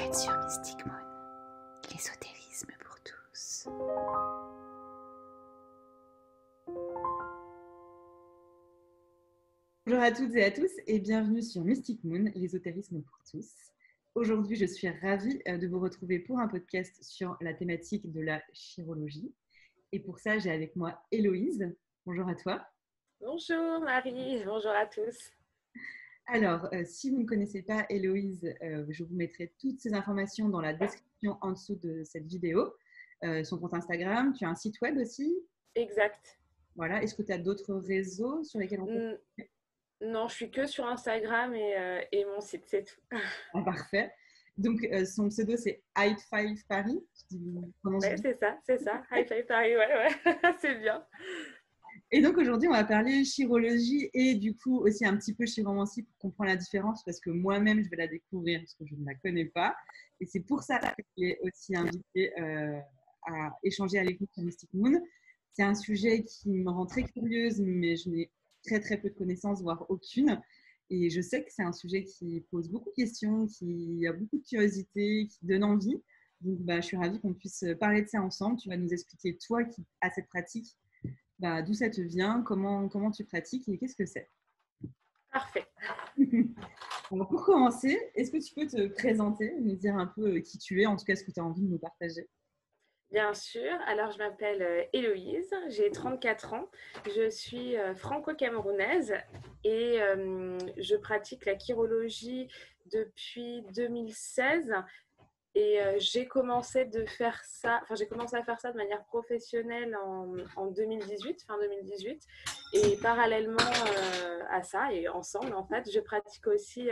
êtes sur Mystic Moon, l'ésotérisme pour tous. Bonjour à toutes et à tous et bienvenue sur Mystic Moon, l'ésotérisme pour tous. Aujourd'hui, je suis ravie de vous retrouver pour un podcast sur la thématique de la chirologie. Et pour ça, j'ai avec moi Héloïse. Bonjour à toi. Bonjour Marie, bonjour à tous. Alors, si vous ne connaissez pas Héloïse, je vous mettrai toutes ces informations dans la description en dessous de cette vidéo. Son compte Instagram, tu as un site web aussi? Exact. Voilà. Est-ce que tu as d'autres réseaux sur lesquels on peut... Non, je suis que sur Instagram et mon site, c'est tout. Ah, parfait. Donc, son pseudo, c'est High Five Paris. Ouais, c'est ça. High Five Paris, ouais, c'est bien. Et donc, aujourd'hui, on va parler chirologie et du coup aussi un petit peu chiromancie pour comprendre la différence parce que moi-même, je vais la découvrir parce que je ne la connais pas. Et c'est pour ça que je l'ai aussi invitée à échanger avec nous sur Mystic Moon. C'est un sujet qui me rend très curieuse, mais je n'ai très peu de connaissances, voire aucune. Et je sais que c'est un sujet qui pose beaucoup de questions, qui a beaucoup de curiosité, qui donne envie. Donc, je suis ravie qu'on puisse parler de ça ensemble. Tu vas nous expliquer, toi qui as cette pratique, d'où ça te vient, comment tu pratiques et qu'est-ce que c'est. Parfait. Alors, pour commencer, est-ce que tu peux te présenter, nous dire un peu qui tu es, en tout cas ce que tu as envie de nous partager? Bien sûr. Alors, je m'appelle Héloïse, j'ai 34 ans. Je suis franco-camerounaise et je pratique la chirologie depuis 2016. Et j'ai commencé à faire ça de manière professionnelle en 2018, fin 2018. Et parallèlement à ça, et ensemble en fait, je pratique aussi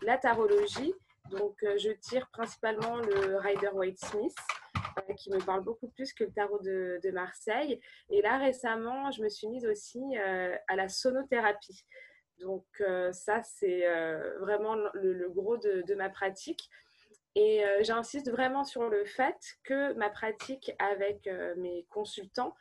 la tarologie. Donc je tire principalement le Rider-Waite-Smith, qui me parle beaucoup plus que le tarot de Marseille. Et là récemment, je me suis mise aussi à la sonothérapie. Donc ça, c'est vraiment le gros de ma pratique. Et j'insiste vraiment sur le fait que ma pratique avec mes consultants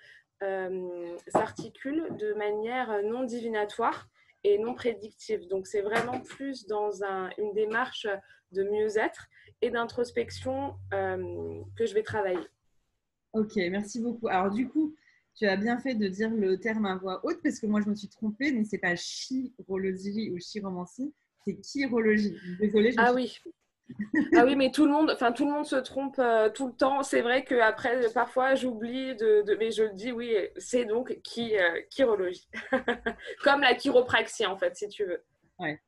s'articule de manière non divinatoire et non prédictive. Donc, c'est vraiment plus dans une démarche de mieux-être et d'introspection que je vais travailler. Ok, merci beaucoup. Alors, du coup, tu as bien fait de dire le terme à voix haute parce que moi, je me suis trompée. Donc, ce n'est pas chirologie ou chiromancie, c'est chirologie. Désolée, je me suis... Ah oui, mais tout le monde se trompe tout le temps. C'est vrai qu'après, parfois, j'oublie mais je le dis, oui, c'est donc chirologie. Comme la chiropraxie, en fait, si tu veux. Ouais.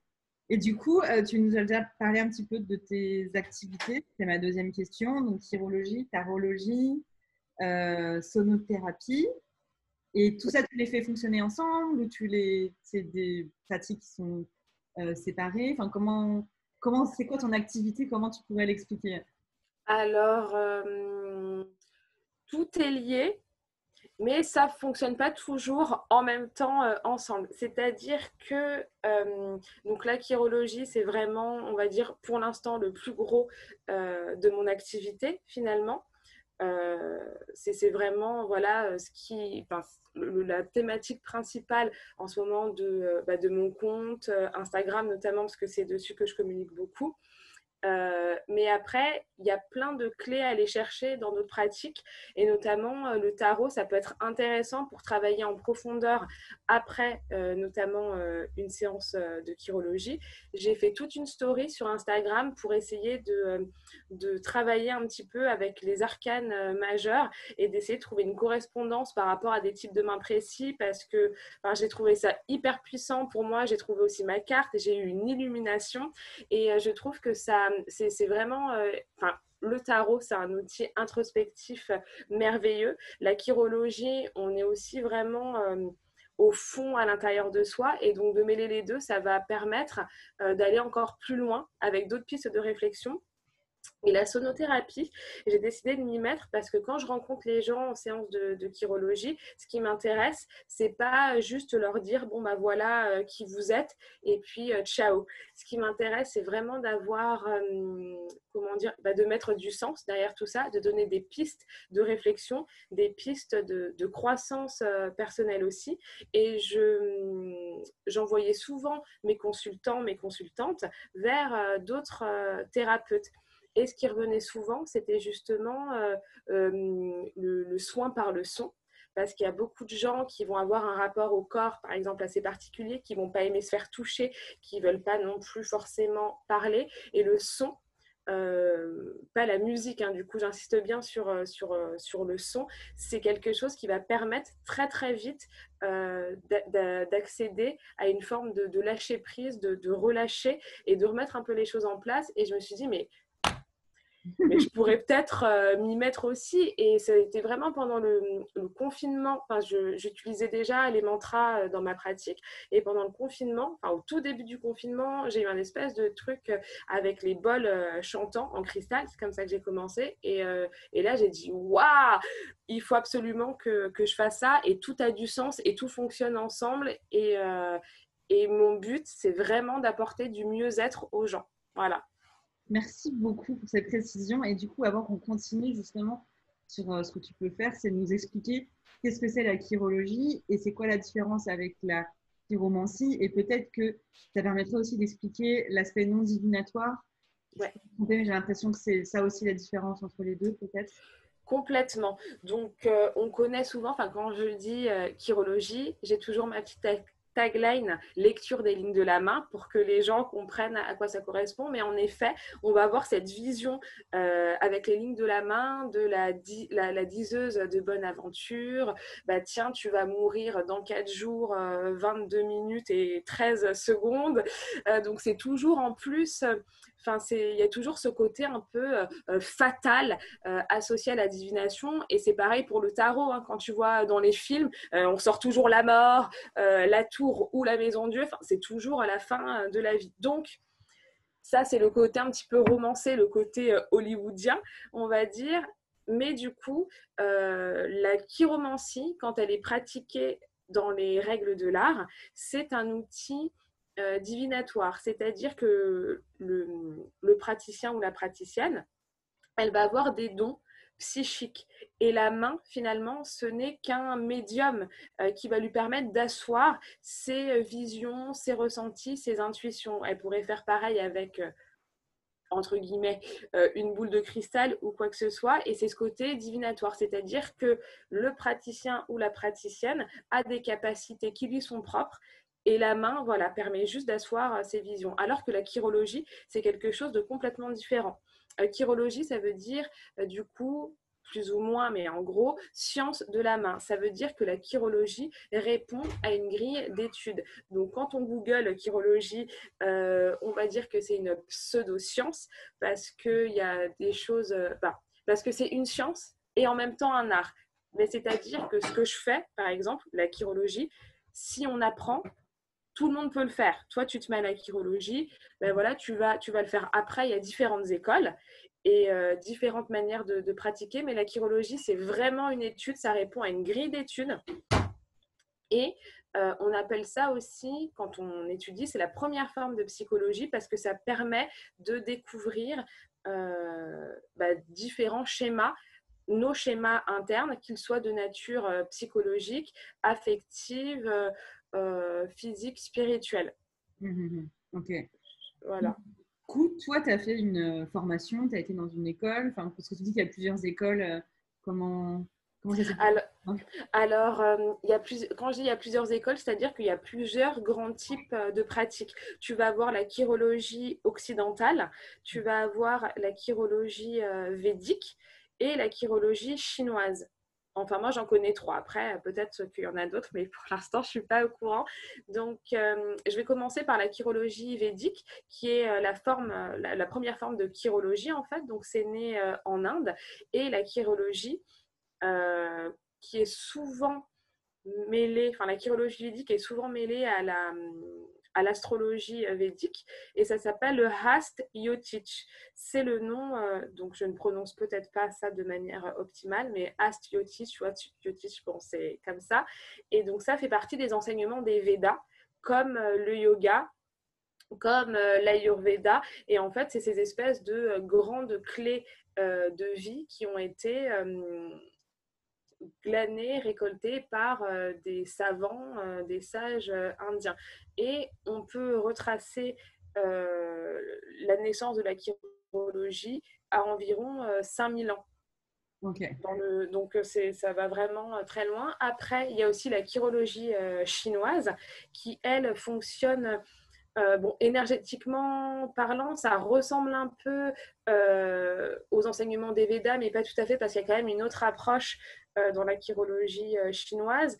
Et du coup, tu nous as déjà parlé un petit peu de tes activités. C'est ma deuxième question. Donc, chirologie, tarologie, sonothérapie. Et tout ça, tu les fais fonctionner ensemble ou c'est des pratiques qui sont séparées? Enfin, c'est quoi ton activité? Comment tu pourrais l'expliquer? Alors, tout est lié, mais ça ne fonctionne pas toujours en même temps ensemble. C'est-à-dire que donc la chirologie, c'est vraiment, on va dire, pour l'instant, le plus gros de mon activité, finalement. C'est vraiment voilà la thématique principale en ce moment de mon compte Instagram notamment, parce que c'est dessus que je communique beaucoup. Mais après, il y a plein de clés à aller chercher dans notre pratique et notamment le tarot, ça peut être intéressant pour travailler en profondeur après notamment une séance de chirologie. J'ai fait toute une story sur Instagram pour essayer de travailler un petit peu avec les arcanes majeurs et d'essayer de trouver une correspondance par rapport à des types de mains précis parce que j'ai trouvé ça hyper puissant pour moi. J'ai trouvé aussi ma carte et j'ai eu une illumination et je trouve que ça, c'est vraiment... le tarot, c'est un outil introspectif merveilleux. La chirologie, on est aussi vraiment au fond, à l'intérieur de soi. Et donc, de mêler les deux, ça va permettre d'aller encore plus loin avec d'autres pistes de réflexion. Et la sonothérapie, j'ai décidé de m'y mettre parce que quand je rencontre les gens en séance de chirologie, ce qui m'intéresse, c'est pas juste leur dire bon voilà qui vous êtes et puis ciao. Ce qui m'intéresse, c'est vraiment d'avoir de mettre du sens derrière tout ça, de donner des pistes de réflexion, des pistes de croissance personnelle aussi. Et j'envoyais souvent mes consultants, mes consultantes vers d'autres thérapeutes. Et ce qui revenait souvent, c'était justement le soin par le son. Parce qu'il y a beaucoup de gens qui vont avoir un rapport au corps, par exemple, assez particulier, qui ne vont pas aimer se faire toucher, qui ne veulent pas non plus forcément parler. Et le son, pas la musique, hein, du coup j'insiste bien sur le son, c'est quelque chose qui va permettre très très vite d'accéder à une forme de lâcher prise, de relâcher et de remettre un peu les choses en place. Et je me suis dit, mais je pourrais peut-être m'y mettre aussi. Et ça a été vraiment pendant le confinement. Enfin, j'utilisais déjà les mantras dans ma pratique. Et pendant le confinement, enfin, au tout début du confinement, j'ai eu un espèce de truc avec les bols chantants en cristal. C'est comme ça que j'ai commencé. Et là, j'ai dit, waouh, il faut absolument que je fasse ça. Et tout a du sens et tout fonctionne ensemble. Et mon but, c'est vraiment d'apporter du mieux-être aux gens. Voilà. Merci beaucoup pour cette précision. Et du coup, avant qu'on continue justement sur ce que tu peux faire, c'est de nous expliquer qu'est-ce que c'est la chirologie et c'est quoi la différence avec la chiromancie. Et peut-être que ça permettrait aussi d'expliquer l'aspect non divinatoire. Ouais. J'ai l'impression que c'est ça aussi la différence entre les deux, peut-être. Complètement. Donc, on connaît souvent, enfin, quand je dis chirologie, j'ai toujours ma petite tagline lecture des lignes de la main pour que les gens comprennent à quoi ça correspond. Mais en effet, on va avoir cette vision avec les lignes de la main de la diseuse de bonne aventure. Bah, tiens, tu vas mourir dans 4 jours, 22 minutes et 13 secondes. Donc, c'est toujours en plus... Enfin, il y a toujours ce côté un peu fatal associé à la divination. Et c'est pareil pour le tarot. Hein. Quand tu vois dans les films, on sort toujours la mort, la tour ou la maison Dieu. Enfin, c'est toujours à la fin de la vie. Donc, ça, c'est le côté un petit peu romancé, le côté hollywoodien, on va dire. Mais du coup, la chiromancie, quand elle est pratiquée dans les règles de l'art, c'est un outil divinatoire. C'est-à-dire que le praticien ou la praticienne, elle va avoir des dons psychiques. Et la main, finalement, ce n'est qu'un médium qui va lui permettre d'asseoir ses visions, ses ressentis, ses intuitions. Elle pourrait faire pareil avec, entre guillemets, une boule de cristal ou quoi que ce soit. Et c'est ce côté divinatoire, c'est-à-dire que le praticien ou la praticienne a des capacités qui lui sont propres. Et la main, voilà, permet juste d'asseoir ses visions. Alors que la chirologie, c'est quelque chose de complètement différent. Chirologie, ça veut dire, du coup, plus ou moins, mais en gros, science de la main. Ça veut dire que la chirologie répond à une grille d'études. Donc, quand on google chirologie, on va dire que c'est une pseudo-science parce qu'il y a des choses... parce que c'est une science et en même temps un art. Mais c'est-à-dire que ce que je fais, par exemple, la chirologie, si on apprend, tout le monde peut le faire. Toi, tu te mets à la chirologie, ben voilà, tu vas le faire. Après, il y a différentes écoles et différentes manières de pratiquer, mais la chirologie, c'est vraiment une étude, ça répond à une grille d'études. Et on appelle ça aussi, quand on étudie, c'est la première forme de psychologie parce que ça permet de découvrir différents schémas, nos schémas internes, qu'ils soient de nature psychologique, affective, physique, spirituelle. Ok. Voilà. Du coup, toi, tu as fait une formation, tu as été dans une école, parce que tu dis qu'il y a plusieurs écoles, comment ça s'est passé? Alors, quand je dis il y a plusieurs écoles, c'est-à-dire qu'il y a plusieurs grands types de pratiques. Tu vas avoir la chirologie occidentale, tu vas avoir la chirologie védique et la chirologie chinoise. Enfin, moi, j'en connais 3. Après, peut-être qu'il y en a d'autres, mais pour l'instant, je ne suis pas au courant. Donc, je vais commencer par la chirologie védique, qui est la première forme de chirologie, en fait. Donc, c'est né en Inde. Et la chirologie, qui est souvent mêlée, enfin, la chirologie védique est souvent mêlée à l'astrologie védique et ça s'appelle le Hast Yotich. C'est le nom, donc je ne prononce peut-être pas ça de manière optimale, mais Hast Yotich, Yotich, bon, c'est comme ça. Et donc ça fait partie des enseignements des Védas, comme le yoga, comme l'Ayurveda. Et en fait, c'est ces espèces de grandes clés de vie qui ont été glanées, récoltées par des savants, des sages indiens. Et on peut retracer la naissance de la chirologie à environ 5000 ans. Ok. Donc, ça va vraiment très loin. Après, il y a aussi la chirologie chinoise qui, elle, fonctionne bon, énergétiquement parlant, ça ressemble un peu aux enseignements des Védas, mais pas tout à fait, parce qu'il y a quand même une autre approche dans la chirologie chinoise,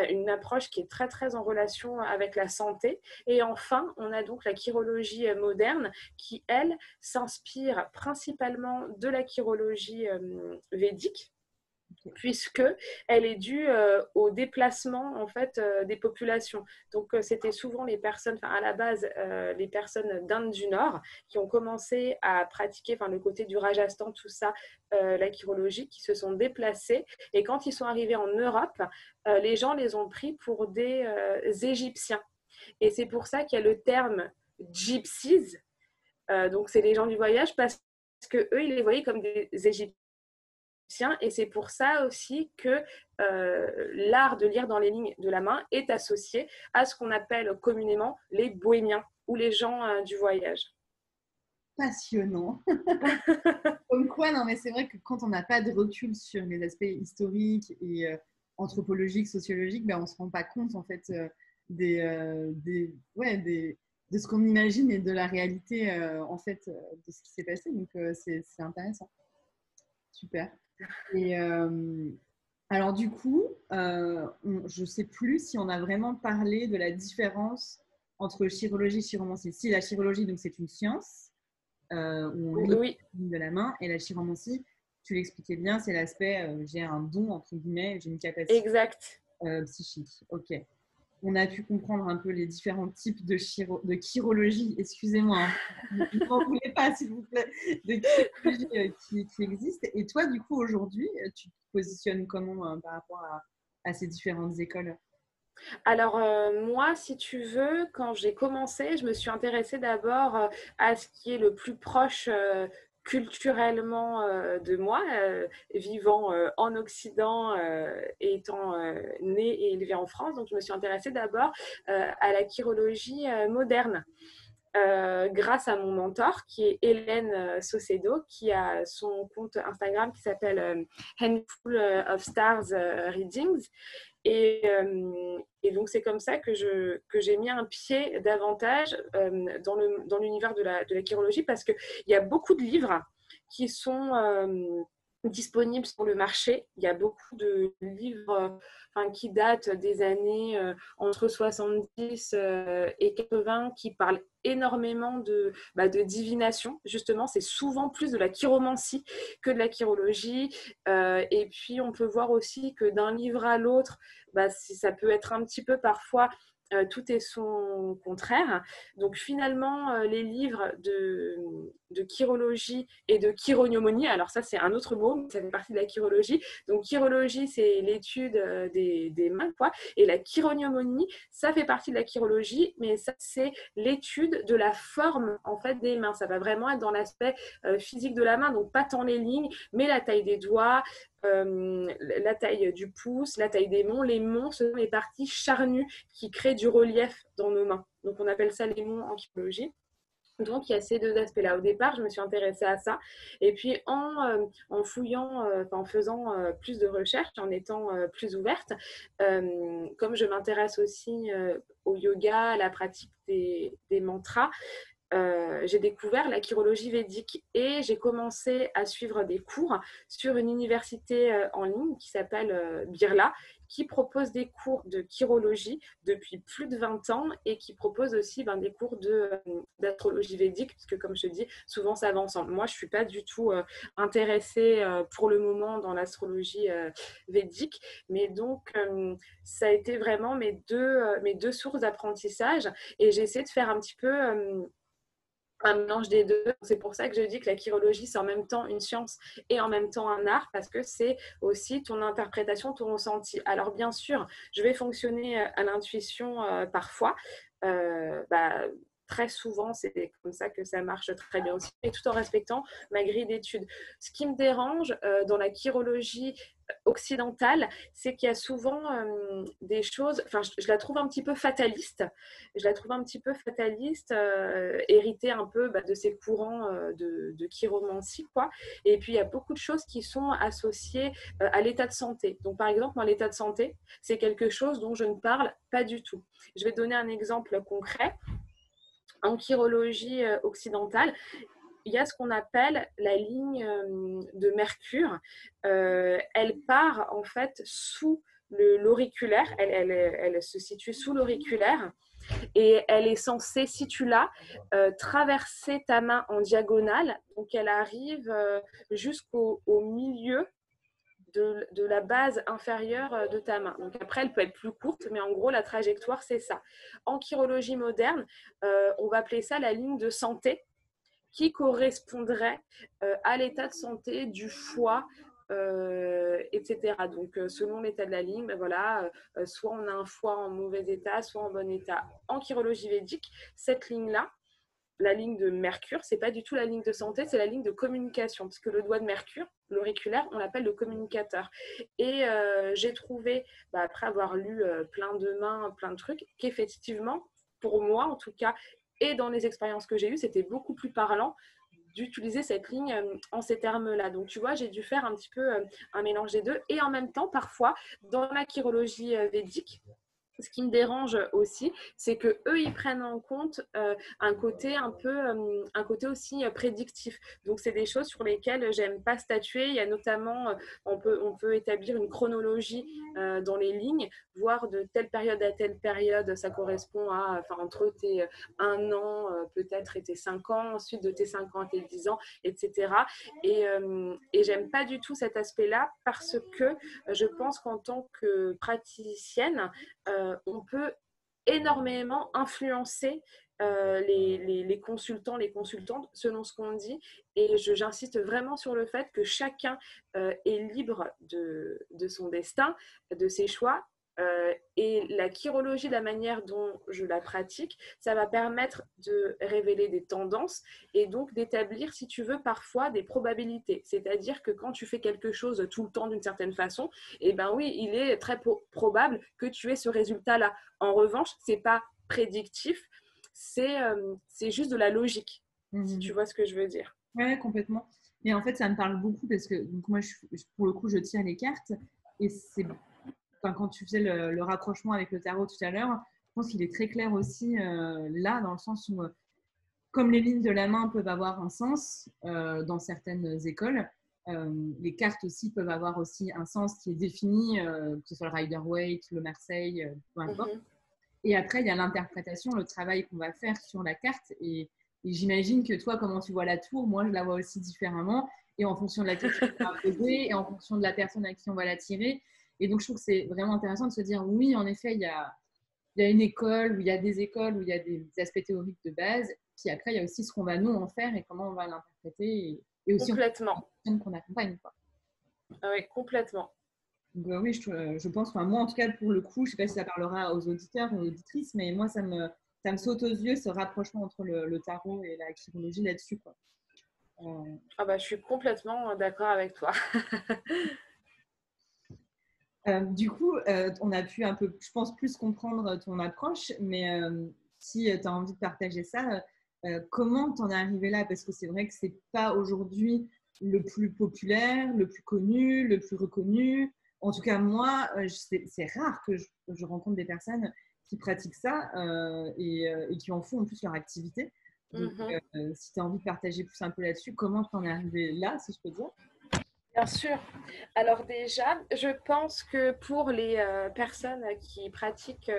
une approche qui est très très en relation avec la santé. Et enfin, on a donc la chirologie moderne qui, elle, s'inspire principalement de la chirologie védique, puisque elle est due au déplacement en fait des populations. Donc c'était souvent les personnes, à la base les personnes d'Inde du Nord qui ont commencé à pratiquer, le côté du Rajasthan, tout ça, la chirologie, qui se sont déplacés. Et quand ils sont arrivés en Europe, les gens les ont pris pour des Égyptiens. Et c'est pour ça qu'il y a le terme gypsies. Donc c'est les gens du voyage, parce que eux ils les voyaient comme des Égyptiens. Et c'est pour ça aussi que l'art de lire dans les lignes de la main est associé à ce qu'on appelle communément les bohémiens ou les gens du voyage. Passionnant. Comme quoi, non, mais c'est vrai que quand on n'a pas de recul sur les aspects historiques et anthropologiques, sociologiques, on ne se rend pas compte en fait de ce qu'on imagine et de la réalité en fait de ce qui s'est passé. Donc c'est intéressant. Super. Et alors du coup, je ne sais plus si on a vraiment parlé de la différence entre chirologie et chiromancie. Si la chirologie, donc c'est une science où on lit Oui. de la main, et la chiromancie, tu l'expliquais bien, c'est l'aspect j'ai un don entre guillemets, j'ai une capacité Exact. Psychique. Ok. On a pu comprendre un peu les différents types de chirologie, excusez-moi, hein, ne m'en voulez pas s'il vous plaît, de chirologie qui existent. Et toi, du coup, aujourd'hui, tu te positionnes comment par rapport à ces différentes écoles? Alors moi, si tu veux, quand j'ai commencé, je me suis intéressée d'abord à ce qui est le plus proche culturellement de moi, vivant en Occident et étant née et élevée en France. Donc je me suis intéressée d'abord à la chirologie moderne. Grâce à mon mentor qui est Hélène Saucedo, qui a son compte Instagram qui s'appelle Handful of Stars Readings. Et donc, c'est comme ça que j'ai mis un pied davantage dans l'univers de la chirologie, parce qu'il y a beaucoup de livres qui sont disponibles sur le marché. Il y a beaucoup de livres qui datent des années entre 70 et 80 qui parlent énormément de divination. Justement, c'est souvent plus de la chiromancie que de la chirologie. Et puis, on peut voir aussi que d'un livre à l'autre, ça peut être un petit peu parfois tout est son contraire. Donc finalement, les livres de chirologie et de chironiomonie, alors ça c'est un autre mot, mais ça fait partie de la chirologie. Donc chirologie, c'est l'étude des mains, quoi. Et la chironiomonie, ça fait partie de la chirologie, mais ça c'est l'étude de la forme en fait des mains. Ça va vraiment être dans l'aspect physique de la main, donc pas tant les lignes, mais la taille des doigts, la taille du pouce, la taille des monts. Les monts, ce sont les parties charnues qui créent du relief dans nos mains. Donc, on appelle ça les monts en chirologie. Donc, il y a ces deux aspects-là. Au départ, je me suis intéressée à ça. Et puis, en fouillant, en faisant plus de recherches, en étant plus ouverte, comme je m'intéresse aussi au yoga, à la pratique des mantras, j'ai découvert la chirologie védique et j'ai commencé à suivre des cours sur une université en ligne qui s'appelle Birla, qui propose des cours de chirologie depuis plus de 20 ans et qui propose aussi des cours d'astrologie védique, parce que comme je te dis, souvent ça va ensemble. Moi, je ne suis pas du tout intéressée pour le moment dans l'astrologie védique, mais donc ça a été vraiment mes deux sources d'apprentissage, et j'ai essayé de faire un petit peu un mélange des deux. C'est pour ça que je dis que la chirologie, c'est en même temps une science et en même temps un art, parce que c'est aussi ton interprétation, ton ressenti. Alors bien sûr, je vais fonctionner à l'intuition parfois. très souvent, c'est comme ça que ça marche très bien aussi, et tout en respectant ma grille d'études. Ce qui me dérange dans la chirurgie occidentale, c'est qu'il y a souvent des choses, enfin je la trouve un petit peu fataliste, héritée un peu de ces courants de chiromancie, quoi. Et puis il y a beaucoup de choses qui sont associées à l'état de santé. Donc par exemple, moi, l'état de santé, c'est quelque chose dont je ne parle pas du tout. Je vais donner un exemple concret. En chirurgie occidentale, il y a ce qu'on appelle la ligne de Mercure. Elle part en fait sous l'auriculaire, elle se situe sous l'auriculaire et elle est censée, si tu l'as, traverser ta main en diagonale. Donc elle arrive jusqu'au milieu de la base inférieure de ta main. Donc après, elle peut être plus courte, mais en gros, la trajectoire, c'est ça. En chirurgie moderne, on va appeler ça la ligne de santé, qui correspondrait à l'état de santé du foie, etc. Donc, selon l'état de la ligne, voilà, soit on a un foie en mauvais état, soit en bon état. En chirurgie védique, cette ligne-là, la ligne de Mercure, c'est pas du tout la ligne de santé, c'est la ligne de communication, parce que le doigt de Mercure, l'auriculaire, on l'appelle le communicateur. Et j'ai trouvé, après avoir lu plein de mains, plein de trucs, qu'effectivement, pour moi en tout cas, et dans les expériences que j'ai eues, c'était beaucoup plus parlant d'utiliser cette ligne en ces termes-là. Donc, tu vois, j'ai dû faire un petit peu un mélange des deux. Et en même temps, parfois, dans la chirurgie védique, ce qui me dérange aussi, c'est que eux, ils prennent en compte un côté un côté aussi prédictif. Donc, c'est des choses sur lesquelles j'aime pas statuer. Il y a notamment, on peut établir une chronologie dans les lignes, voir de telle période à telle période, ça correspond à, enfin, entre tes 1 an, peut-être, et tes 5 ans, ensuite de tes 5 ans à tes 10 ans, etc. Et j'aime pas du tout cet aspect-là parce que je pense qu'en tant que praticienne, on peut énormément influencer les consultants, les consultantes selon ce qu'on dit. Et j'insiste vraiment sur le fait que chacun est libre de son destin, de ses choix. Et la chirurgie, la manière dont je la pratique, ça va permettre de révéler des tendances et donc d'établir, si tu veux, parfois des probabilités. C'est-à-dire que quand tu fais quelque chose tout le temps d'une certaine façon, eh ben oui, il est très probable que tu aies ce résultat-là. En revanche, c'est pas prédictif, c'est juste de la logique, si tu vois ce que je veux dire. Ouais, complètement. Mais en fait, ça me parle beaucoup parce que donc moi, pour le coup, je tire les cartes et c'est quand tu faisais le rapprochement avec le tarot tout à l'heure, je pense qu'il est très clair aussi là, dans le sens où, comme les lignes de la main peuvent avoir un sens dans certaines écoles, les cartes aussi peuvent avoir aussi un sens qui est défini, que ce soit le Rider-Waite, le Marseille, peu importe. Et après, il y a l'interprétation, le travail qu'on va faire sur la carte. Et j'imagine que toi, comment tu vois la tour, moi, je la vois aussi différemment. Et en fonction de la question qu'on va poser, et en fonction de la personne à qui on va la tirer. Et donc, je trouve que c'est vraiment intéressant de se dire, oui, en effet, il y a une école, ou il y a des écoles, où il y a des aspects théoriques de base. Puis après, il y a aussi ce qu'on va nous en faire et comment on va l'interpréter. Et aussi complètement. Qu'on accompagne, quoi. Oui, complètement. Donc, oui, je pense, enfin, moi en tout cas pour le coup, je ne sais pas si ça parlera aux auditeurs ou aux auditrices, mais moi ça me saute aux yeux ce rapprochement entre le tarot et la chirurgie là-dessus, quoi. Je suis complètement d'accord avec toi. Du coup, on a pu un peu, je pense, plus comprendre ton approche, mais si tu as envie de partager ça, comment t'en es arrivé là? Parce que c'est vrai que c'est pas aujourd'hui le plus populaire, le plus connu, le plus reconnu. En tout cas, moi, c'est rare que je rencontre des personnes qui pratiquent ça et qui en font en plus leur activité. Donc, si tu as envie de partager plus un peu là-dessus, comment t'en es arrivé là, si je peux dire? Bien sûr. Alors déjà, je pense que pour les personnes qui pratiquent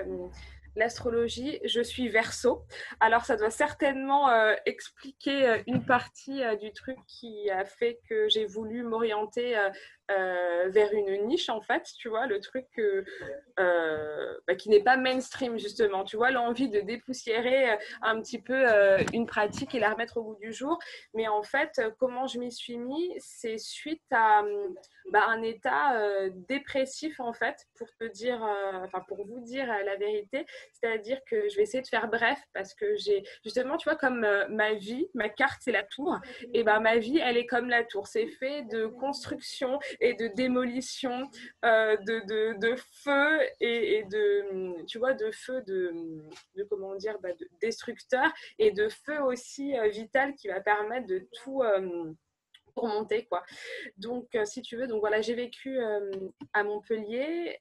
l'astrologie, je suis Verseau. Alors ça doit certainement expliquer une partie du truc qui a fait que j'ai voulu m'orienter vers une niche, en fait, tu vois, le truc qui n'est pas mainstream, justement, tu vois, l'envie de dépoussiérer un petit peu une pratique et la remettre au goût du jour. Mais en fait, comment je m'y suis mis, c'est suite à un état dépressif, en fait, pour te dire, pour vous dire la vérité. C'est-à-dire que je vais essayer de faire bref parce que j'ai justement, tu vois, comme ma vie, ma carte, c'est la tour. Et ben ma vie, elle est comme la tour. C'est fait de construction et de démolition, de feu et de, tu vois, de feu de comment dire, de destructeur et de feu aussi vital qui va permettre de tout pour monter, quoi. Donc, si tu veux, donc voilà, j'ai vécu à Montpellier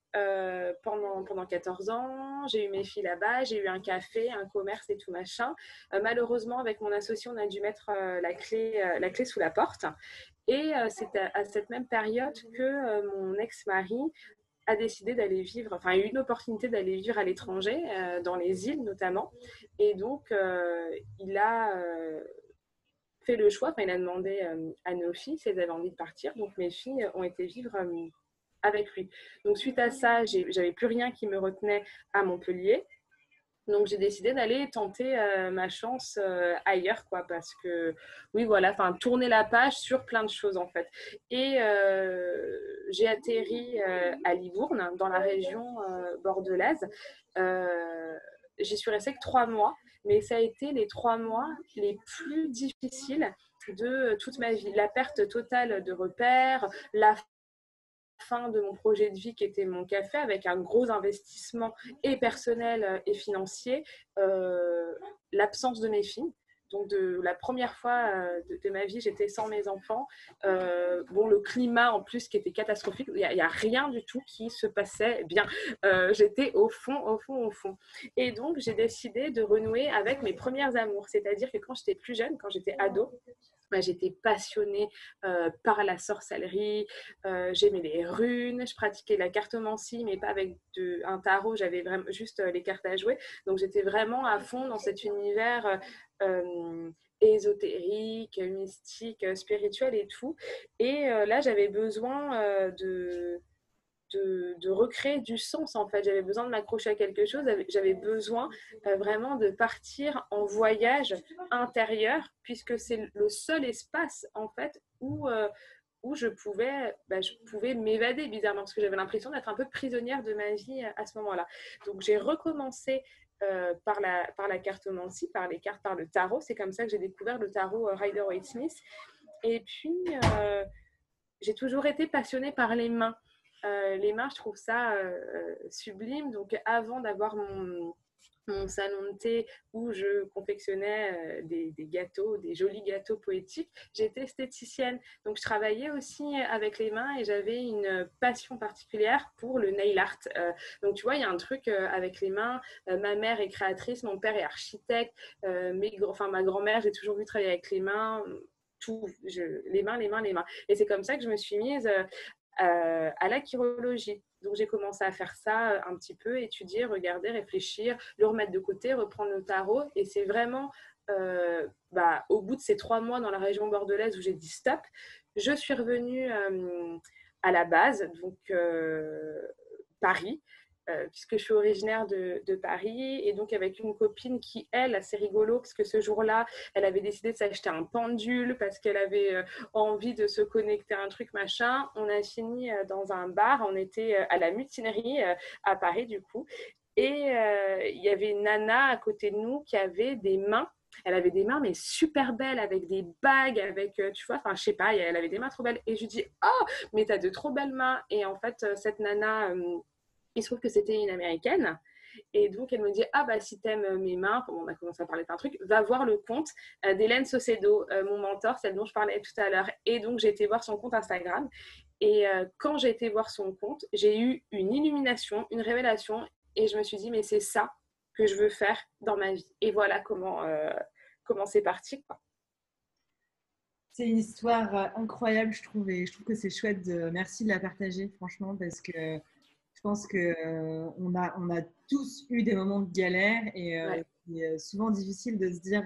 pendant 14 ans. J'ai eu mes filles là-bas, j'ai eu un café, un commerce et tout machin. Malheureusement, avec mon associé, on a dû mettre la clé sous la porte. Et c'est à cette même période que mon ex-mari a décidé d'aller vivre, enfin, a eu une opportunité d'aller vivre à l'étranger, dans les îles notamment. Et donc, il a fait le choix, enfin, il a demandé à nos filles si elles avaient envie de partir. Donc, mes filles ont été vivre avec lui. Donc, suite à ça, j'avais plus rien qui me retenait à Montpellier. Donc, j'ai décidé d'aller tenter ma chance ailleurs, quoi, parce que, oui, voilà, enfin, tourner la page sur plein de choses, en fait. Et j'ai atterri à Livourne, dans la région bordelaise. J'y suis restée que 3 mois, mais ça a été les 3 mois les plus difficiles de toute ma vie. La perte totale de repères, la fin de mon projet de vie qui était mon café avec un gros investissement et personnel et financier, l'absence de mes filles. Donc, de la première fois de ma vie, j'étais sans mes enfants. Bon, le climat en plus qui était catastrophique, il n'y a rien du tout qui se passait bien. J'étais au fond. Et donc, j'ai décidé de renouer avec mes premières amours. C'est-à-dire que quand j'étais plus jeune, quand j'étais ado, j'étais passionnée par la sorcellerie, j'aimais les runes, je pratiquais la cartomancie, mais pas avec un tarot, j'avais vraiment juste les cartes à jouer. Donc j'étais vraiment à fond dans cet univers ésotérique, mystique, spirituel et tout. Et là, j'avais besoin de recréer du sens, en fait. J'avais besoin de m'accrocher à quelque chose, j'avais besoin vraiment de partir en voyage intérieur, puisque c'est le seul espace, en fait, où je pouvais m'évader bizarrement, parce que j'avais l'impression d'être un peu prisonnière de ma vie à ce moment-là. Donc j'ai recommencé par la cartomancie, par les cartes, par le tarot. C'est comme ça que j'ai découvert le tarot Rider-Waite-Smith. Et puis, j'ai toujours été passionnée par les mains. Les mains, je trouve ça sublime. Donc, avant d'avoir mon salon de thé où je confectionnais des gâteaux, des jolis gâteaux poétiques, j'étais esthéticienne. Donc, je travaillais aussi avec les mains et j'avais une passion particulière pour le nail art. Donc, tu vois, il y a un truc avec les mains. Ma mère est créatrice, mon père est architecte. Ma grand-mère, j'ai toujours vu travailler avec les mains. Les mains. Et c'est comme ça que je me suis mise à la chirologie. Donc, j'ai commencé à faire ça un petit peu, étudier, regarder, réfléchir, le remettre de côté, reprendre le tarot. Et c'est vraiment au bout de ces 3 mois dans la région bordelaise où j'ai dit stop, je suis revenue à la base, donc Paris. Puisque je suis originaire de Paris, et donc avec une copine qui, elle, c'est rigolo, parce que ce jour-là, elle avait décidé de s'acheter un pendule, parce qu'elle avait envie de se connecter à un truc, machin. On a fini dans un bar, on était à la Mutinerie, à Paris, du coup, et il y avait une nana à côté de nous qui avait des mains. Elle avait des mains, mais super belles, avec des bagues, avec, tu vois, enfin, je sais pas, elle avait des mains trop belles. Et je lui dis, oh, mais t'as de trop belles mains. Et en fait, cette nana... il se trouve que c'était une américaine. Et donc, elle me dit, ah bah si t'aimes mes mains, on a commencé à parler d'un truc, va voir le compte d'Hélène Saucedo, mon mentor, celle dont je parlais tout à l'heure. Et donc, j'ai été voir son compte Instagram. Et quand j'ai été voir son compte, j'ai eu une illumination, une révélation. Et je me suis dit, mais c'est ça que je veux faire dans ma vie. Et voilà comment c'est parti, quoi. C'est une histoire incroyable, je trouve, et je trouve que c'est chouette. Merci de la partager, franchement, parce que je pense qu'on a tous eu des moments de galère et Ouais. c'est souvent difficile de se dire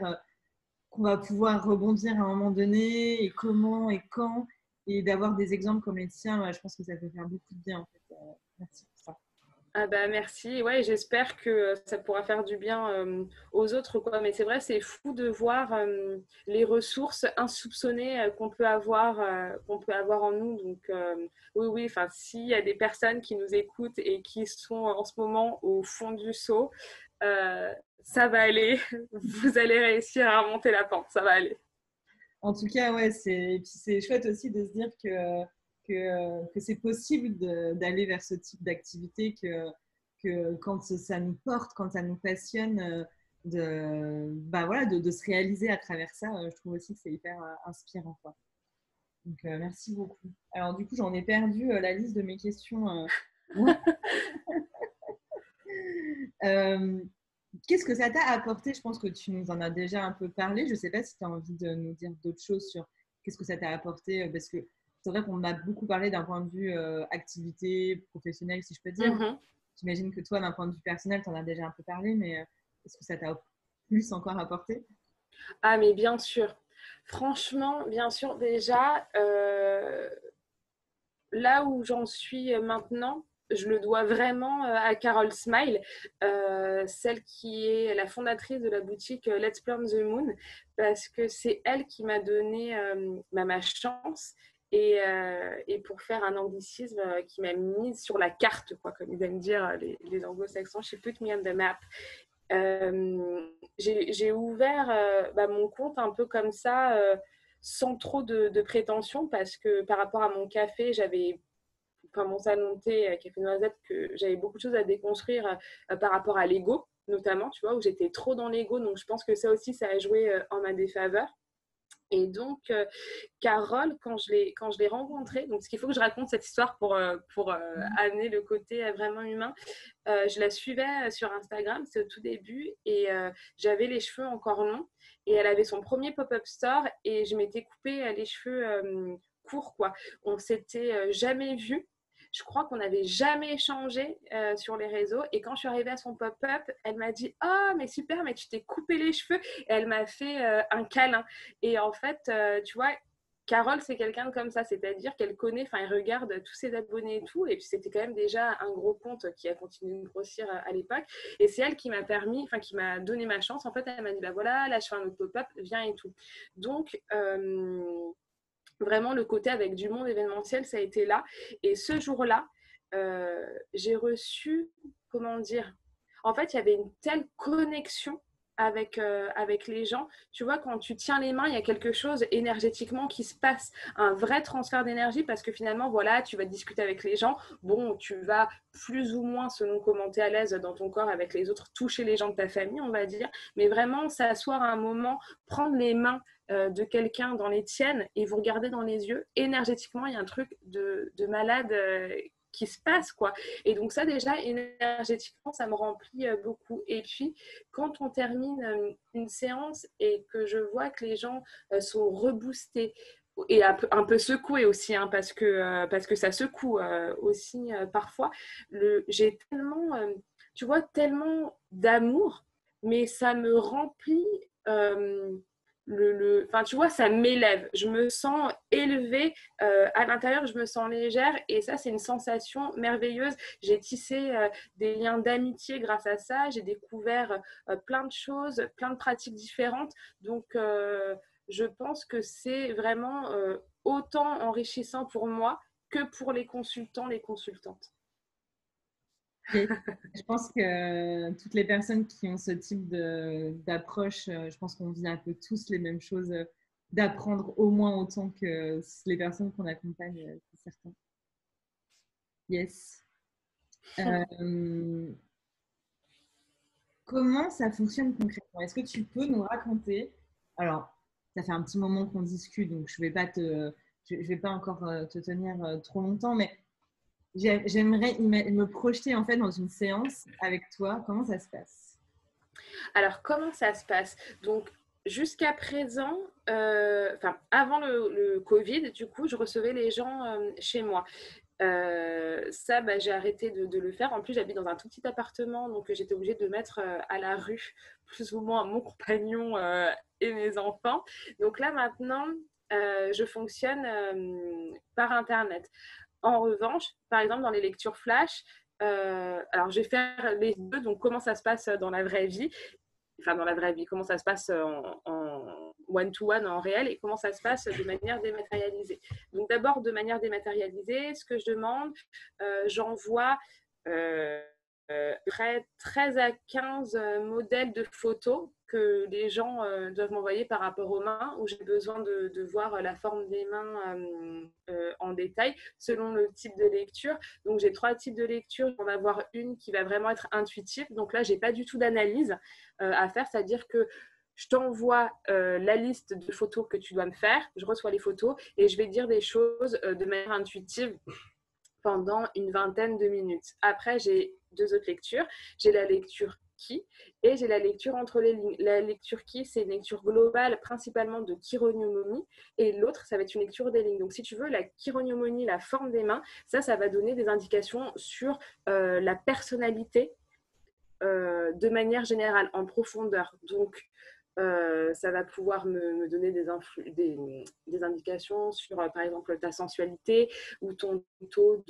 qu'on va pouvoir rebondir à un moment donné et comment et quand. Et d'avoir des exemples comme les tiens, je pense que ça peut faire beaucoup de bien, en fait. Merci pour ça. Ah bah merci, ouais, j'espère que ça pourra faire du bien aux autres, quoi. Mais c'est vrai, c'est fou de voir les ressources insoupçonnées qu'on peut avoir en nous. Donc oui, enfin, s'il y a des personnes qui nous écoutent et qui sont en ce moment au fond du seau, ça va aller, vous allez réussir à remonter la pente, ça va aller. En tout cas, ouais, c'est chouette aussi de se dire que c'est possible d'aller vers ce type d'activité, que quand ça nous porte, quand ça nous passionne, de se réaliser à travers ça. Je trouve aussi que c'est hyper inspirant, quoi. Donc, merci beaucoup. Alors, du coup, j'en ai perdu la liste de mes questions. Qu'est-ce que ça t'a apporté? Je pense que tu nous en as déjà un peu parlé. Je ne sais pas si tu as envie de nous dire d'autres choses sur qu'est-ce que ça t'a apporté, parce que c'est vrai qu'on a beaucoup parlé d'un point de vue activité professionnelle, si je peux dire. J'imagine que toi, d'un point de vue personnel, tu en as déjà un peu parlé, mais est-ce que ça t'a plus encore apporté? Ah, mais bien sûr. Franchement, bien sûr, déjà, là où j'en suis maintenant, je le dois vraiment à Carol Smile, celle qui est la fondatrice de la boutique Let's Plan the Moon, parce que c'est elle qui m'a donné ma chance et pour faire un anglicisme qui m'a mise sur la carte, quoi, comme ils aiment dire les anglo-saxons, she put me on the map. J'ai ouvert mon compte un peu comme ça, sans trop de prétention, parce que par rapport à mon café, j'avais commencé à monter Café Noisette, que j'avais beaucoup de choses à déconstruire par rapport à l'ego, notamment, tu vois, où j'étais trop dans l'ego. Donc, je pense que ça aussi, ça a joué en ma défaveur. Et donc, Carole, quand je l'ai rencontrée, donc ce qu'il faut que je raconte cette histoire pour amener le côté vraiment humain, je la suivais sur Instagram, c'est au tout début, et j'avais les cheveux encore longs, et elle avait son premier pop-up store, et je m'étais coupé les cheveux courts, quoi. On s'était jamais vus. Je crois qu'on n'avait jamais échangé sur les réseaux. Et quand je suis arrivée à son pop-up, elle m'a dit « Oh, mais super, mais tu t'es coupé les cheveux !» Et elle m'a fait un câlin. Et en fait, tu vois, Carole, c'est quelqu'un comme ça, c'est-à-dire qu'elle connaît, enfin, elle regarde tous ses abonnés et tout. Et puis, c'était quand même déjà un gros compte qui a continué de grossir à l'époque. Et c'est elle qui m'a permis, enfin, qui m'a donné ma chance. En fait, elle m'a dit « Bah voilà, là, je fais un autre pop-up, viens et tout. » Donc, vraiment, le côté avec du monde événementiel, ça a été là. Et ce jour-là, j'ai reçu, comment dire, en fait, il y avait une telle connexion avec les gens. Tu vois, quand tu tiens les mains, il y a quelque chose énergétiquement qui se passe, un vrai transfert d'énergie, parce que finalement, voilà, tu vas discuter avec les gens. Bon, tu vas plus ou moins, selon comment tu es à l'aise dans ton corps avec les autres, toucher les gens de ta famille, on va dire. Mais vraiment, s'asseoir à un moment, prendre les mains de quelqu'un dans les tiennes et vous regardez dans les yeux, énergétiquement, il y a un truc de malade qui se passe, quoi. Et donc ça, déjà, énergétiquement, ça me remplit beaucoup. Et puis, quand on termine une séance et que je vois que les gens sont reboostés, et un peu secoués aussi, hein, parce que ça secoue aussi parfois, j'ai tellement, tu vois, tellement d'amour, mais ça me remplit... Enfin, tu vois, ça m'élève. Je me sens élevée à l'intérieur, je me sens légère et ça, c'est une sensation merveilleuse. J'ai tissé des liens d'amitié grâce à ça. J'ai découvert plein de choses, plein de pratiques différentes. Donc, je pense que c'est vraiment autant enrichissant pour moi que pour les consultants, les consultantes. Et je pense que toutes les personnes qui ont ce type d'approche, je pense qu'on vit un peu tous les mêmes choses, d'apprendre au moins autant que les personnes qu'on accompagne, c'est certain. Yes. Comment ça fonctionne concrètement? Est-ce que tu peux nous raconter? Alors, ça fait un petit moment qu'on discute, donc je vais pas encore te tenir trop longtemps, mais j'aimerais me projeter en fait dans une séance avec toi. Comment ça se passe? Alors, comment ça se passe? Donc, jusqu'à présent, avant le Covid, du coup, je recevais les gens chez moi. Ça, j'ai arrêté de le faire. En plus, j'habite dans un tout petit appartement, donc j'étais obligée de mettre à la rue plus ou moins mon compagnon et mes enfants. Donc là, maintenant, je fonctionne par Internet. En revanche, par exemple, dans les lectures flash, alors je vais faire les deux, donc comment ça se passe dans la vraie vie, enfin dans la vraie vie, comment ça se passe en one-to-one, en réel, et comment ça se passe de manière dématérialisée. Donc d'abord, de manière dématérialisée, ce que je demande, j'envoie près 13 à 15 modèles de photos que les gens doivent m'envoyer par rapport aux mains, où j'ai besoin de voir la forme des mains en détail selon le type de lecture. Donc j'ai 3 types de lecture. Je vais en avoir une qui va vraiment être intuitive. Donc là, j'ai pas du tout d'analyse à faire, c'est-à-dire que je t'envoie la liste de photos que tu dois me faire, je reçois les photos et je vais dire des choses de manière intuitive pendant une vingtaine de minutes. Après, j'ai 2 autres lectures. J'ai la lecture qui et j'ai la lecture entre les lignes. La lecture qui, c'est une lecture globale, principalement de chironomie, et l'autre, ça va être une lecture des lignes. Donc, si tu veux, la chironomie, la forme des mains, ça va donner des indications sur la personnalité de manière générale, en profondeur. Donc, ça va pouvoir me donner des indications sur, par exemple, ta sensualité ou ton taux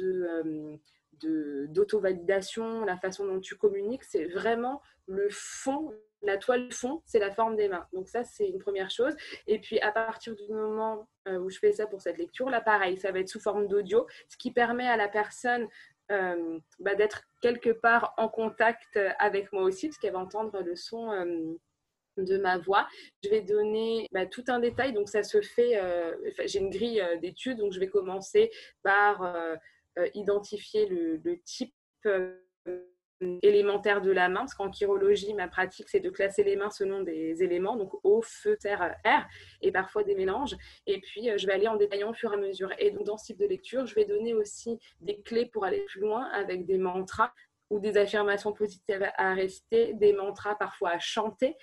d'auto-validation, la façon dont tu communiques. C'est vraiment le fond, la toile de fond, c'est la forme des mains. Donc ça, c'est une première chose. Et puis, à partir du moment où je fais ça pour cette lecture, là, pareil, ça va être sous forme d'audio, ce qui permet à la personne d'être quelque part en contact avec moi aussi, parce qu'elle va entendre le son de ma voix. Je vais donner tout un détail, donc ça se fait, j'ai une grille d'études, donc je vais commencer par identifier le type élémentaire de la main, parce qu'en chirologie, ma pratique, c'est de classer les mains selon des éléments, donc eau, feu, terre, air, et parfois des mélanges. Et puis, je vais aller en détaillant au fur et à mesure. Et donc, dans ce type de lecture, je vais donner aussi des clés pour aller plus loin avec des mantras ou des affirmations positives à réciter, des mantras parfois à chanter.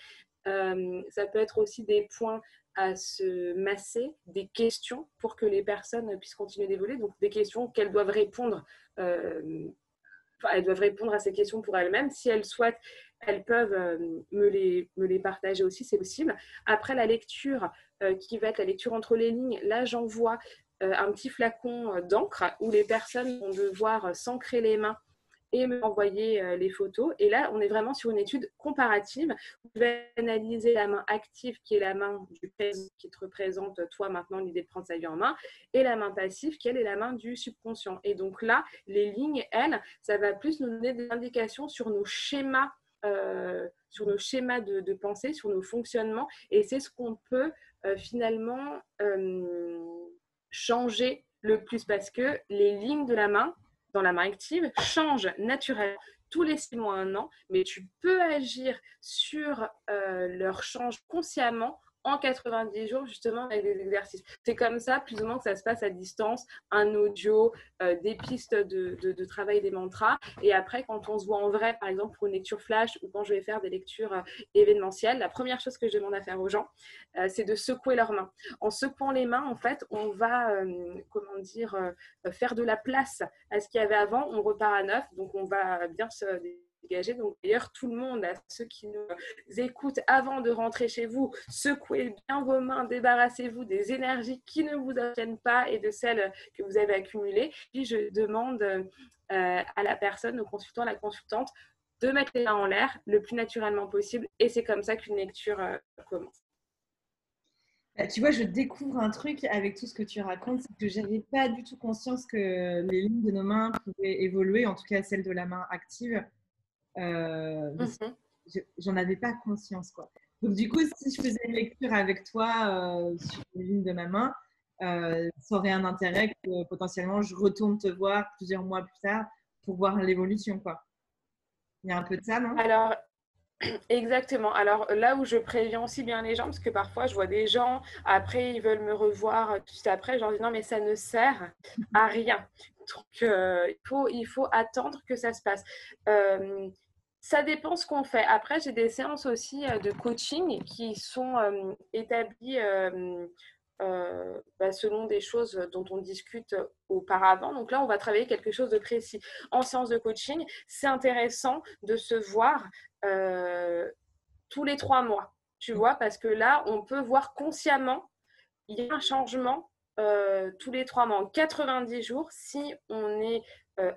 Ça peut être aussi des points à se masser, des questions pour que les personnes puissent continuer d'évoluer, donc des questions qu'elles doivent répondre. Elles doivent répondre à ces questions pour elles-mêmes. Si elles souhaitent, elles peuvent me les partager aussi, c'est possible. Après la lecture, qui va être la lecture entre les lignes, là j'envoie un petit flacon d'encre où les personnes vont devoir s'ancrer les mains et me envoyer les photos. Et là, on est vraiment sur une étude comparative. Je vais analyser la main active, qui est la main du présent, qui te représente, toi, maintenant, l'idée de prendre sa vie en main, et la main passive, qui, elle, est la main du subconscient. Et donc là, les lignes, elles, ça va plus nous donner des indications sur nos schémas de pensée, sur nos fonctionnements. Et c'est ce qu'on peut finalement changer le plus, parce que les lignes de la main, dans la main active, changent naturellement tous les 6 mois, 1 an, mais tu peux agir sur leur change consciemment en 90 jours, justement, avec des exercices. C'est comme ça, plus ou moins, que ça se passe à distance, un audio, des pistes de travail des mantras. Et après, quand on se voit en vrai, par exemple, pour une lecture flash ou quand je vais faire des lectures événementielles, la première chose que je demande à faire aux gens, c'est de secouer leurs mains. En secouant les mains, en fait, on va, faire de la place à ce qu'il y avait avant. On repart à neuf, donc on va bien se dégager. Donc d'ailleurs, tout le monde, à ceux qui nous écoutent, avant de rentrer chez vous, secouez bien vos mains, débarrassez-vous des énergies qui ne vous appartiennent pas et de celles que vous avez accumulées. Puis je demande à la personne, au consultant, à la consultante, de mettre les mains en l'air le plus naturellement possible, et c'est comme ça qu'une lecture commence. Tu vois, je découvre un truc avec tout ce que tu racontes, c'est que je n'avais pas du tout conscience que les lignes de nos mains pouvaient évoluer, en tout cas celle de la main active. J'en avais pas conscience, quoi. Donc du coup, si je faisais une lecture avec toi sur les lignes de ma main, ça aurait un intérêt que potentiellement je retourne te voir plusieurs mois plus tard pour voir l'évolution, quoi. Il y a un peu de ça, non? Alors, exactement. Alors là où je préviens aussi bien les gens, parce que parfois je vois des gens, après ils veulent me revoir tout de suite après, je leur dis non mais ça ne sert à rien. Donc il faut attendre que ça se passe. Ça dépend ce qu'on fait. Après, j'ai des séances aussi de coaching qui sont établies selon des choses dont on discute auparavant. Donc là, on va travailler quelque chose de précis. En séance de coaching, c'est intéressant de se voir tous les 3 mois, tu vois, parce que là, on peut voir consciemment, il y a un changement tous les 3 mois. En 90 jours, si on est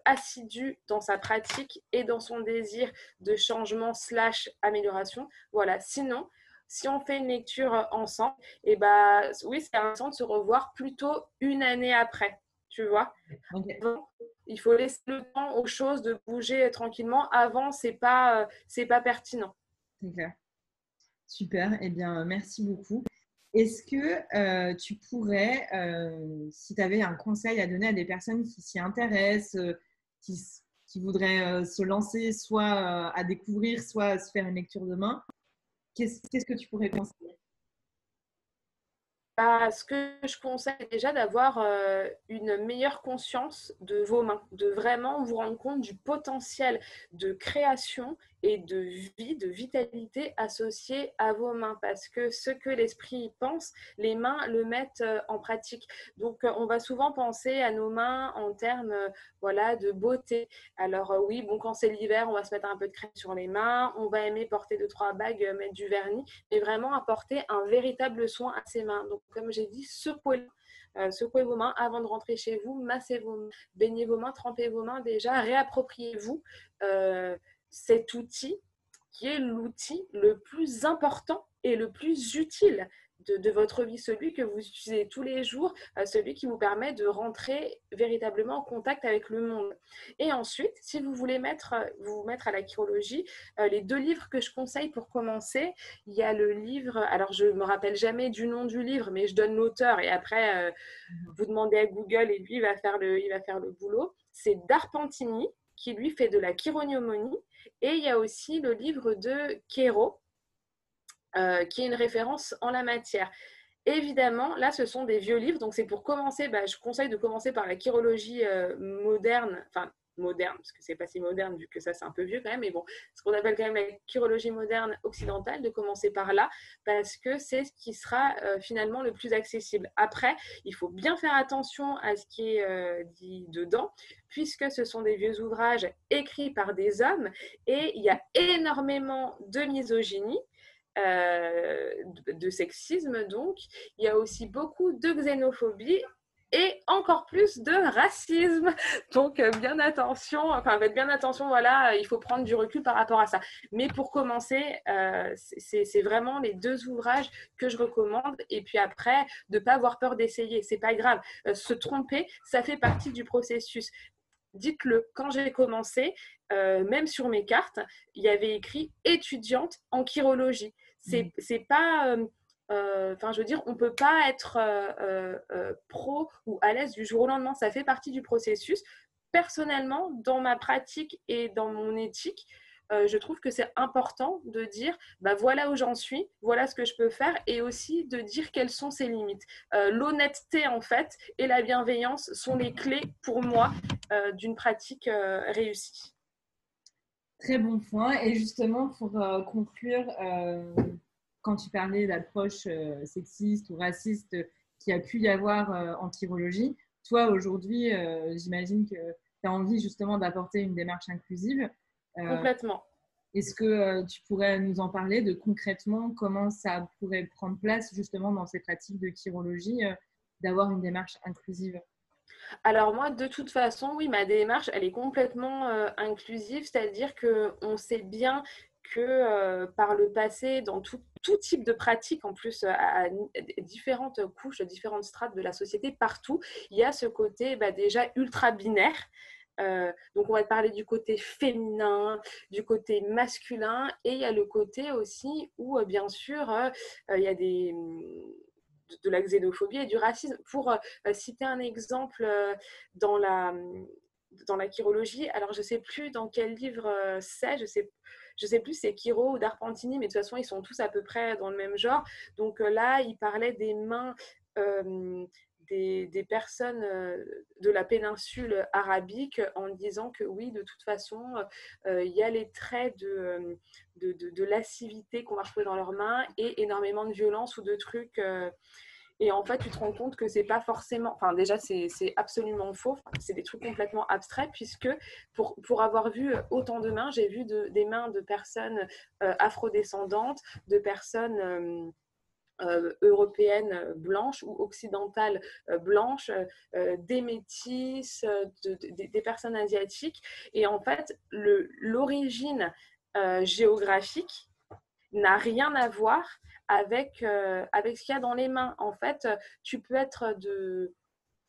assidu dans sa pratique et dans son désir de changement / amélioration. Voilà. Sinon, si on fait une lecture ensemble, et oui, c'est intéressant de se revoir plutôt 1 année après, tu vois. Okay. Il faut laisser le temps aux choses de bouger tranquillement. Avant, c'est pas pertinent. C'est clair. Super. Eh bien, merci beaucoup. Est-ce que tu pourrais, si tu avais un conseil à donner à des personnes qui s'y intéressent, qui voudraient se lancer, soit à découvrir, soit à se faire une lecture de main, qu'est-ce que tu pourrais conseiller? Ce que je conseille déjà d'avoir une meilleure conscience de vos mains, de vraiment vous rendre compte du potentiel de création et de vie, de vitalité associée à vos mains, parce que ce que l'esprit pense, les mains le mettent en pratique. Donc on va souvent penser à nos mains en termes voilà, de beauté. Alors oui, bon, quand c'est l'hiver, on va se mettre un peu de crème sur les mains, on va aimer porter 2-3 bagues, mettre du vernis, mais vraiment apporter un véritable soin à ses mains. Donc comme j'ai dit, secouez vos mains avant de rentrer chez vous, massez vos mains, baignez vos mains, trempez vos mains déjà, réappropriez-vous cet outil qui est l'outil le plus important et le plus utile de votre vie, celui que vous utilisez tous les jours, celui qui vous permet de rentrer véritablement en contact avec le monde. Et ensuite, si vous voulez vous mettre à la chirologie, les 2 livres que je conseille pour commencer, il y a le livre, alors je ne me rappelle jamais du nom du livre, mais je donne l'auteur et après, vous demandez à Google et lui, il va faire le boulot. C'est Darpentini qui lui fait de la chirognomonie. Et il y a aussi le livre de Quero, qui est une référence en la matière. Évidemment, là, ce sont des vieux livres, donc c'est pour commencer, je conseille de commencer par la chirologie moderne, enfin moderne, parce que c'est pas si moderne vu que ça c'est un peu vieux quand même, mais bon, ce qu'on appelle quand même la chirologie moderne occidentale, de commencer par là, parce que c'est ce qui sera finalement le plus accessible. Après, il faut bien faire attention à ce qui est dit dedans, puisque ce sont des vieux ouvrages écrits par des hommes, et il y a énormément de misogynie, de sexisme, donc il y a aussi beaucoup de xénophobie et encore plus de racisme. Donc bien attention, faites bien attention, voilà, il faut prendre du recul par rapport à ça. Mais pour commencer, c'est vraiment les 2 ouvrages que je recommande. Et puis après, de ne pas avoir peur d'essayer, c'est pas grave. Se tromper, ça fait partie du processus. Dites-le, quand j'ai commencé, même sur mes cartes, il y avait écrit étudiante en chirologie. C'est pas, je veux dire, on peut pas être pro ou à l'aise du jour au lendemain. Ça fait partie du processus. Personnellement, dans ma pratique et dans mon éthique, je trouve que c'est important de dire voilà où j'en suis, voilà ce que je peux faire, et aussi de dire quelles sont ses limites. L'honnêteté en fait et la bienveillance sont les clés pour moi d'une pratique réussie. Très bon point. Et justement, pour conclure, quand tu parlais d'approche sexiste ou raciste qu'il y a pu y avoir en chirologie, toi, aujourd'hui, j'imagine que tu as envie justement d'apporter une démarche inclusive. Complètement. Est-ce que tu pourrais nous en parler de concrètement comment ça pourrait prendre place justement dans ces pratiques de chirologie, d'avoir une démarche inclusive? Alors moi, de toute façon, oui, ma démarche, elle est complètement inclusive, c'est-à-dire qu'on sait bien que par le passé, dans tout type de pratique, en plus à différentes couches, différentes strates de la société, partout, il y a ce côté déjà ultra binaire. Donc on va te parler du côté féminin, du côté masculin, et il y a le côté aussi où bien sûr il y a de la xénophobie et du racisme. Pour citer un exemple dans la chirologie, alors je ne sais plus dans quel livre c'est, je sais plus c'est Quiro ou Darpentini, mais de toute façon ils sont tous à peu près dans le même genre. Donc là, il parlait des mains des personnes de la péninsule arabique en disant que oui, de toute façon, il y a les traits de lascivité qu'on va retrouver dans leurs mains et énormément de violence ou de trucs. Et en fait, tu te rends compte que c'est pas forcément. Enfin, déjà, c'est absolument faux. C'est des trucs complètement abstraits, puisque pour avoir vu autant de mains, j'ai vu des mains de personnes afrodescendantes, de personnes européennes blanches ou occidentales blanches, des métisses, des personnes asiatiques. Et en fait, l'origine géographique n'a rien à voir avec ce qu'il y a dans les mains. En fait, tu peux être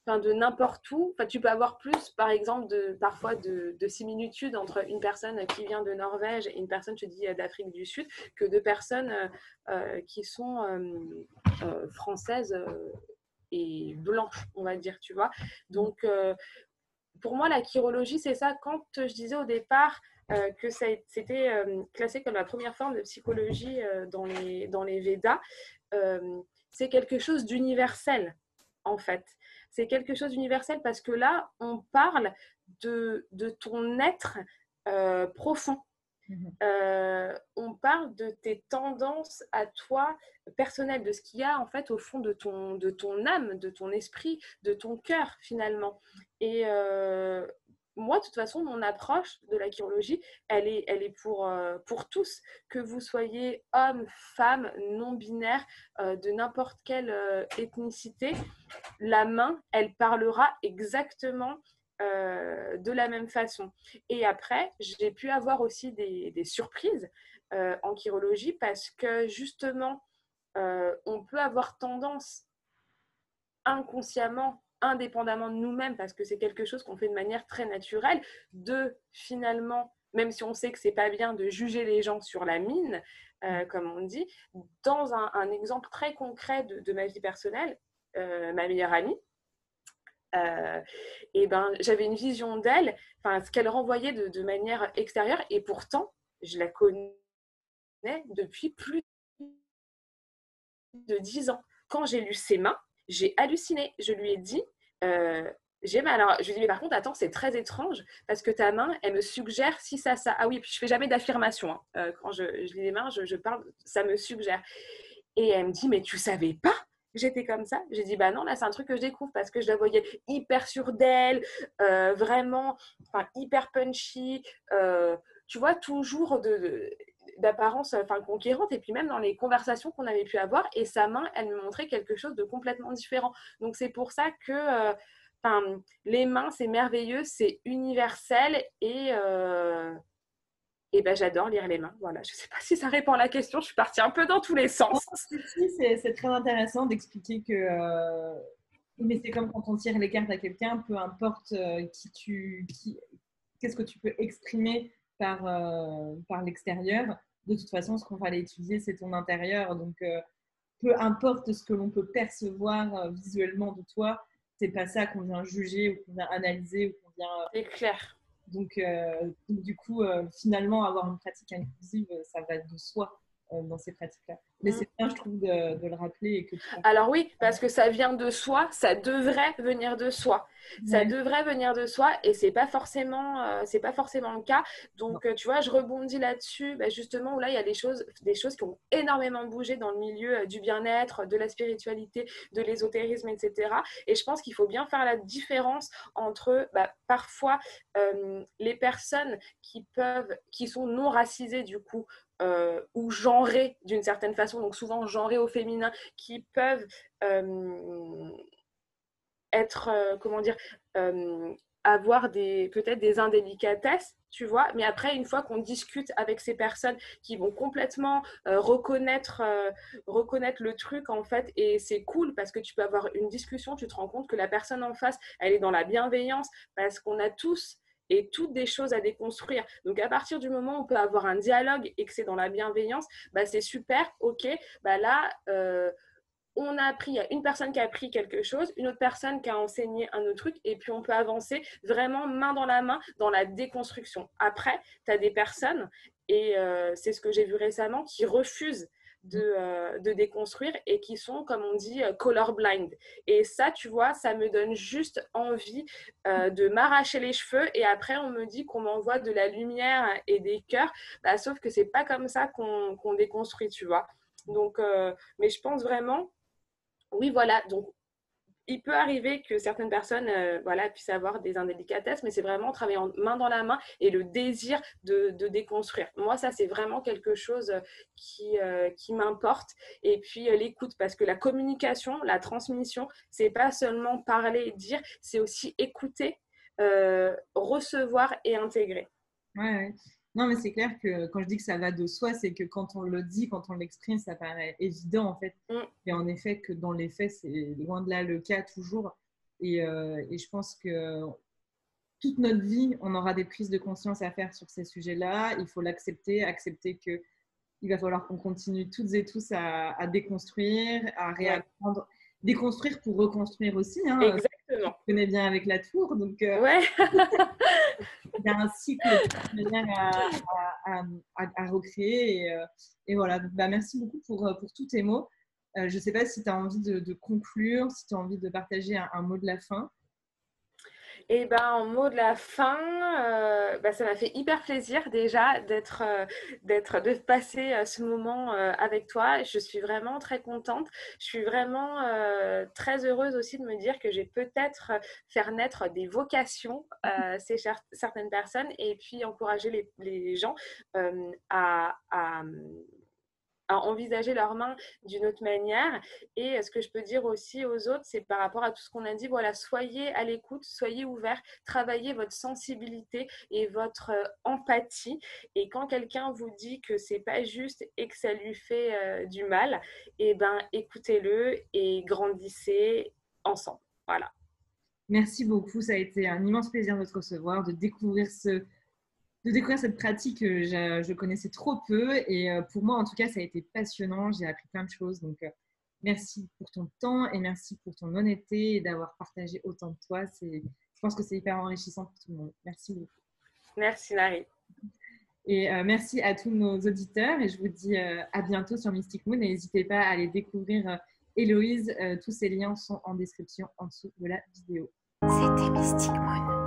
de n'importe où. Enfin, tu peux avoir plus, par exemple, parfois de similitudes entre une personne qui vient de Norvège et une personne, je te dis, d'Afrique du Sud, que deux personnes qui sont françaises et blanches, on va dire, tu vois. Donc, pour moi, la chirologie, c'est ça. Quand je disais au départ que c'était classé comme la première forme de psychologie dans les Védas, c'est quelque chose d'universel, en fait. C'est quelque chose d'universel parce que là, on parle de ton être profond. On parle de tes tendances à toi personnelles, de ce qu'il y a en fait au fond de ton âme, de ton esprit, de ton cœur finalement. Et moi, de toute façon, mon approche de la chirologie, elle est pour tous, que vous soyez homme, femme, non-binaire, de n'importe quelle ethnicité. La main, elle parlera exactement de la même façon. Et après, j'ai pu avoir aussi des surprises en chirologie parce que justement, on peut avoir tendance inconsciemment, indépendamment de nous-mêmes, parce que c'est quelque chose qu'on fait de manière très naturelle, de finalement, même si on sait que c'est pas bien de juger les gens sur la mine, comme on dit, dans un exemple très concret de ma vie personnelle, ma meilleure amie, et ben, j'avais une vision d'elle, ce qu'elle renvoyait de manière extérieure, et pourtant, je la connais depuis plus de 10 ans. Quand j'ai lu ses mains, j'ai halluciné. Je lui ai dit, alors, je lui ai dit, mais par contre, attends, c'est très étrange parce que ta main, elle me suggère si ça. Ah oui, puis je fais jamais d'affirmation. Hein. Quand je lis les mains, je parle, ça me suggère. Et elle me dit, mais tu savais pas? J'étais comme ça. J'ai dit, bah non, là, c'est un truc que je découvre parce que je la voyais hyper sûre d'elle, vraiment, hyper punchy, tu vois, toujours d'apparence conquérante. Et puis même dans les conversations qu'on avait pu avoir, et sa main, elle me montrait quelque chose de complètement différent. Donc, c'est pour ça que les mains, c'est merveilleux, c'est universel et ben, j'adore lire les mains. Voilà, je ne sais pas si ça répond à la question. Je suis partie un peu dans tous les sens. C'est très intéressant d'expliquer que mais c'est comme quand on tire les cartes à quelqu'un, peu importe qu'est-ce que tu peux exprimer par l'extérieur. De toute façon, ce qu'on va aller utiliser, c'est ton intérieur. Donc, peu importe ce que l'on peut percevoir visuellement de toi, c'est pas ça qu'on vient juger ou qu'on vient analyser ou qu'on vient. C'est clair. Donc, du coup, finalement, avoir une pratique inclusive, ça va de soi dans ces pratiques-là. Mais c'est bien, je trouve, de le rappeler. Et que alors oui, parce que ça vient de soi, ça devrait venir de soi. Ça ouais. devrait venir de soi et c'est pas forcément le cas. Donc, tu vois, je rebondis là-dessus, justement, où là, il y a des choses qui ont énormément bougé dans le milieu du bien-être, de la spiritualité, de l'ésotérisme, etc. Et je pense qu'il faut bien faire la différence entre parfois les personnes qui sont non racisées, du coup, ou genrées d'une certaine façon, donc souvent genrées au féminin, qui peuvent être, avoir peut-être des indélicatesses, tu vois, mais après, une fois qu'on discute avec ces personnes qui vont complètement reconnaître le truc, en fait, et c'est cool parce que tu peux avoir une discussion, tu te rends compte que la personne en face, elle est dans la bienveillance, parce qu'on a tous et toutes des choses à déconstruire. Donc, à partir du moment où on peut avoir un dialogue et que c'est dans la bienveillance, c'est super, ok, là, on a appris, il y a une personne qui a appris quelque chose, une autre personne qui a enseigné un autre truc, et puis on peut avancer vraiment main dans la main dans la déconstruction. Après, tu as des personnes, et c'est ce que j'ai vu récemment, qui refusent de déconstruire et qui sont, comme on dit, colorblind. Et ça, tu vois, ça me donne juste envie de m'arracher les cheveux, et après on me dit qu'on m'envoie de la lumière et des cœurs, sauf que c'est pas comme ça qu'on déconstruit, tu vois. Donc, mais je pense vraiment, oui, voilà, donc il peut arriver que certaines personnes puissent avoir des indélicatesses, mais c'est vraiment travailler main dans la main et le désir de déconstruire. Moi, ça, c'est vraiment quelque chose qui m'importe. Et puis, l'écoute, parce que la communication, la transmission, c'est pas seulement parler et dire, c'est aussi écouter, recevoir et intégrer. Ouais. Non, mais c'est clair que quand je dis que ça va de soi, c'est que quand on le dit, quand on l'exprime, ça paraît évident en fait. Et en effet, que dans les faits, c'est loin de là le cas toujours. Et je pense que toute notre vie, on aura des prises de conscience à faire sur ces sujets-là. Il faut l'accepter, accepter qu'il va falloir qu'on continue toutes et tous à déconstruire, à réapprendre. Déconstruire pour reconstruire aussi. Hein. Exactement. Je connais bien avec la tour, donc ouais. il y a un cycle de manière à recréer. Et voilà, donc, merci beaucoup pour tous tes mots. Je ne sais pas si tu as envie de conclure, si tu as envie de partager un mot de la fin. Et ben, en mot de la fin, ça m'a fait hyper plaisir déjà de passer ce moment avec toi. Je suis vraiment très contente. Je suis vraiment très heureuse aussi de me dire que j'ai peut-être faire naître des vocations chez certaines personnes et puis encourager les gens à envisager leurs mains d'une autre manière. Et ce que je peux dire aussi aux autres, c'est par rapport à tout ce qu'on a dit, voilà, soyez à l'écoute, soyez ouverts, travaillez votre sensibilité et votre empathie. Et quand quelqu'un vous dit que c'est pas juste et que ça lui fait du mal, et ben écoutez-le et grandissez ensemble. Voilà. Merci beaucoup, ça a été un immense plaisir de te recevoir, de découvrir cette pratique que je connaissais trop peu. Et pour moi, en tout cas, ça a été passionnant. J'ai appris plein de choses. Donc, merci pour ton temps et merci pour ton honnêteté et d'avoir partagé autant de toi. Je pense que c'est hyper enrichissant pour tout le monde. Merci beaucoup. Merci, Nari. Et merci à tous nos auditeurs. Et je vous dis à bientôt sur Mystic Moon. Et n'hésitez pas à aller découvrir Héloïse. Tous ces liens sont en description en dessous de la vidéo. C'était Mystic Moon.